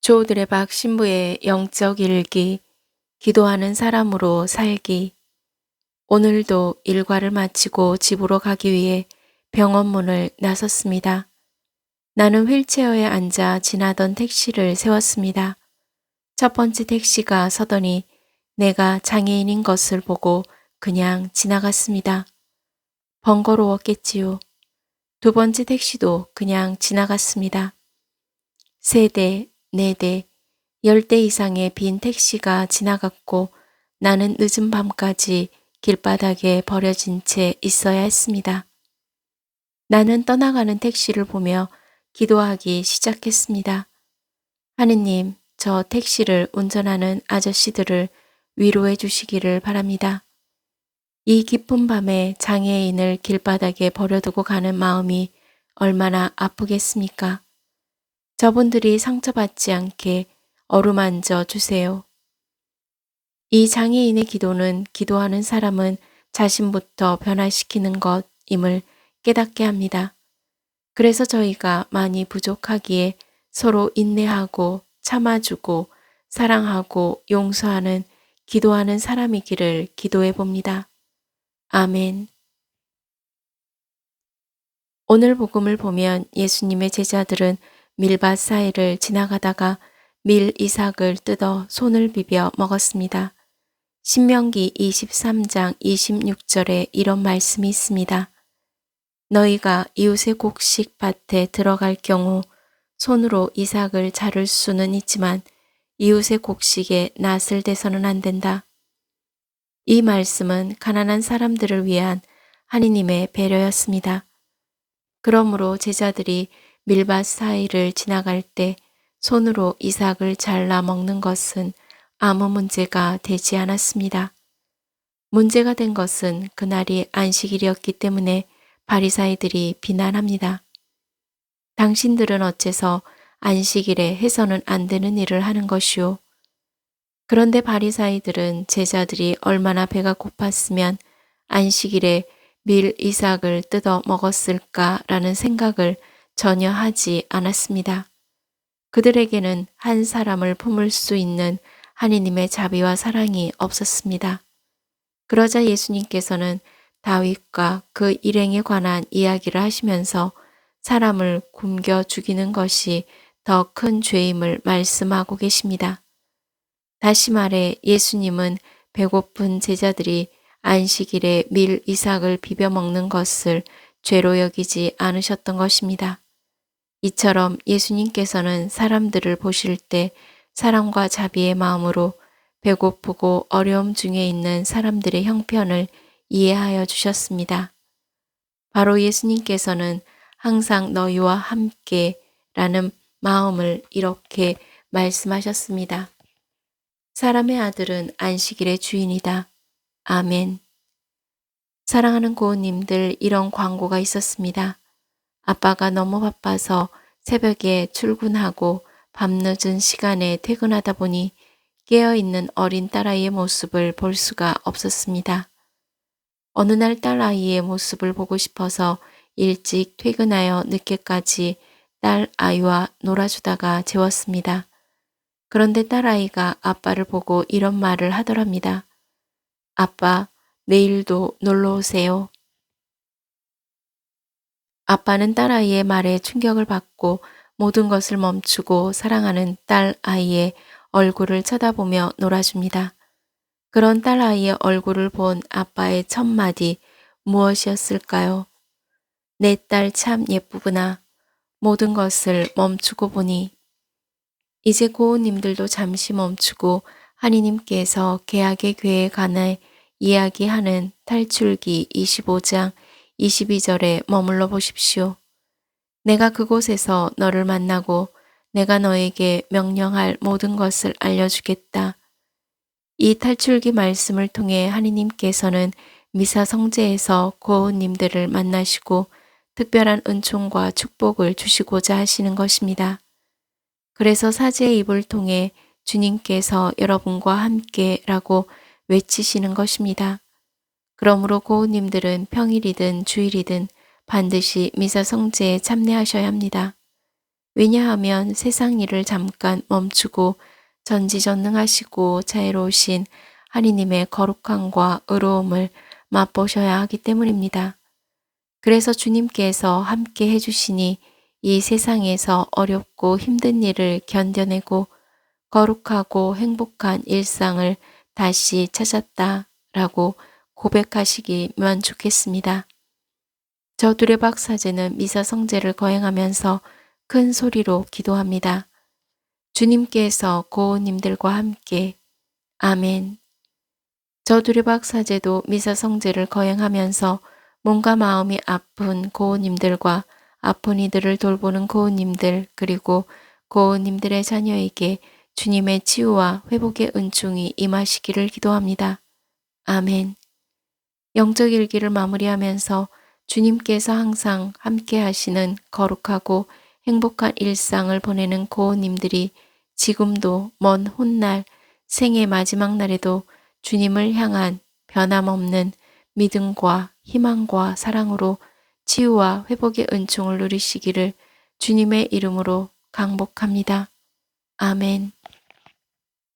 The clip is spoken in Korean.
조드레박 신부의 영적 일기, 기도하는 사람으로 살기. 오늘도 일과를 마치고 집으로 가기 위해 병원 문을 나섰습니다. 나는 휠체어에 앉아 지나던 택시를 세웠습니다. 첫 번째 택시가 서더니 내가 장애인인 것을 보고 그냥 지나갔습니다. 번거로웠겠지요. 두 번째 택시도 그냥 지나갔습니다. 세 대, 네 대, 10대 이상의 빈 택시가 지나갔고 나는 늦은 밤까지 길바닥에 버려진 채 있어야 했습니다. 나는 떠나가는 택시를 보며 기도하기 시작했습니다. 하느님, 저 택시를 운전하는 아저씨들을 위로해 주시기를 바랍니다. 이 깊은 밤에 장애인을 길바닥에 버려두고 가는 마음이 얼마나 아프겠습니까? 저분들이 상처받지 않게 어루만져 주세요. 이 장애인의 기도는 기도하는 사람은 자신부터 변화시키는 것임을 깨닫게 합니다. 그래서 저희가 많이 부족하기에 서로 인내하고 참아주고 사랑하고 용서하는 기도하는 사람이기를 기도해 봅니다. 아멘. 오늘 복음을 보면 예수님의 제자들은 밀밭 사이를 지나가다가 밀 이삭을 뜯어 손을 비벼 먹었습니다. 신명기 23장 26절에 이런 말씀이 있습니다. 너희가 이웃의 곡식 밭에 들어갈 경우 손으로 이삭을 자를 수는 있지만 이웃의 곡식에 낫을 대서는 안 된다. 이 말씀은 가난한 사람들을 위한 하느님의 배려였습니다. 그러므로 제자들이 밀밭 사이를 지나갈 때 손으로 이삭을 잘라 먹는 것은 아무 문제가 되지 않았습니다. 문제가 된 것은 그날이 안식일이었기 때문에 바리사이들이 비난합니다. 당신들은 어째서 안식일에 해서는 안 되는 일을 하는 것이오. 그런데 바리사이들은 제자들이 얼마나 배가 고팠으면 안식일에 밀 이삭을 뜯어 먹었을까라는 생각을 전혀 하지 않았습니다. 그들에게는 한 사람을 품을 수 있는 하느님의 자비와 사랑이 없었습니다. 그러자 예수님께서는 다윗과 그 일행에 관한 이야기를 하시면서 사람을 굶겨 죽이는 것이 더 큰 죄임을 말씀하고 계십니다. 다시 말해 예수님은 배고픈 제자들이 안식일에 밀 이삭을 비벼 먹는 것을 죄로 여기지 않으셨던 것입니다. 이처럼 예수님께서는 사람들을 보실 때 사랑과 자비의 마음으로 배고프고 어려움 중에 있는 사람들의 형편을 이해하여 주셨습니다. 바로 예수님께서는 항상 너희와 함께 라는 마음을 이렇게 말씀하셨습니다. 사람의 아들은 안식일의 주인이다. 아멘. 사랑하는 고우님들, 이런 광고가 있었습니다. 아빠가 너무 바빠서 새벽에 출근하고 밤늦은 시간에 퇴근하다 보니 깨어있는 어린 딸아이의 모습을 볼 수가 없었습니다. 어느 날 딸아이의 모습을 보고 싶어서 일찍 퇴근하여 늦게까지 딸아이와 놀아주다가 재웠습니다. 그런데 딸아이가 아빠를 보고 이런 말을 하더랍니다. 아빠, 내일도 놀러 오세요. 아빠는 딸아이의 말에 충격을 받고 모든 것을 멈추고 사랑하는 딸아이의 얼굴을 쳐다보며 놀아줍니다. 그런 딸아이의 얼굴을 본 아빠의 첫 마디 무엇이었을까요? 내 딸 참 예쁘구나. 모든 것을 멈추고 보니. 이제 고우님들도 잠시 멈추고 하느님께서 계약의 궤에 관해 이야기하는 탈출기 25장 22절에 머물러 보십시오. 내가 그곳에서 너를 만나고 내가 너에게 명령할 모든 것을 알려주겠다. 이 탈출기 말씀을 통해 하느님께서는 미사 성제에서 고우님들을 만나시고 특별한 은총과 축복을 주시고자 하시는 것입니다. 그래서 사제의 입을 통해 주님께서 여러분과 함께라고 외치시는 것입니다. 그러므로 고우님들은 평일이든 주일이든 반드시 미사 성제에 참여하셔야 합니다. 왜냐하면 세상 일을 잠깐 멈추고 전지전능하시고 자애로우신 하느님의 거룩함과 의로움을 맛보셔야 하기 때문입니다. 그래서 주님께서 함께 해주시니 이 세상에서 어렵고 힘든 일을 견뎌내고 거룩하고 행복한 일상을 다시 찾았다라고 고백하시기면 좋겠습니다. 저 두레박 사제는 미사 성제를 거행하면서 큰 소리로 기도합니다. 주님께서 고우님들과 함께 아멘. 저 두레박 사제도 미사 성제를 거행하면서 몸과 마음이 아픈 고우님들과 아픈 이들을 돌보는 고우님들 그리고 고우님들의 자녀에게 주님의 치유와 회복의 은총이 임하시기를 기도합니다. 아멘. 영적 일기를 마무리하면서 주님께서 항상 함께 하시는 거룩하고 행복한 일상을 보내는 고우님들이 지금도 먼 훗날 생의 마지막 날에도 주님을 향한 변함없는 믿음과 희망과 사랑으로 치유와 회복의 은총을 누리시기를 주님의 이름으로 강복합니다. 아멘.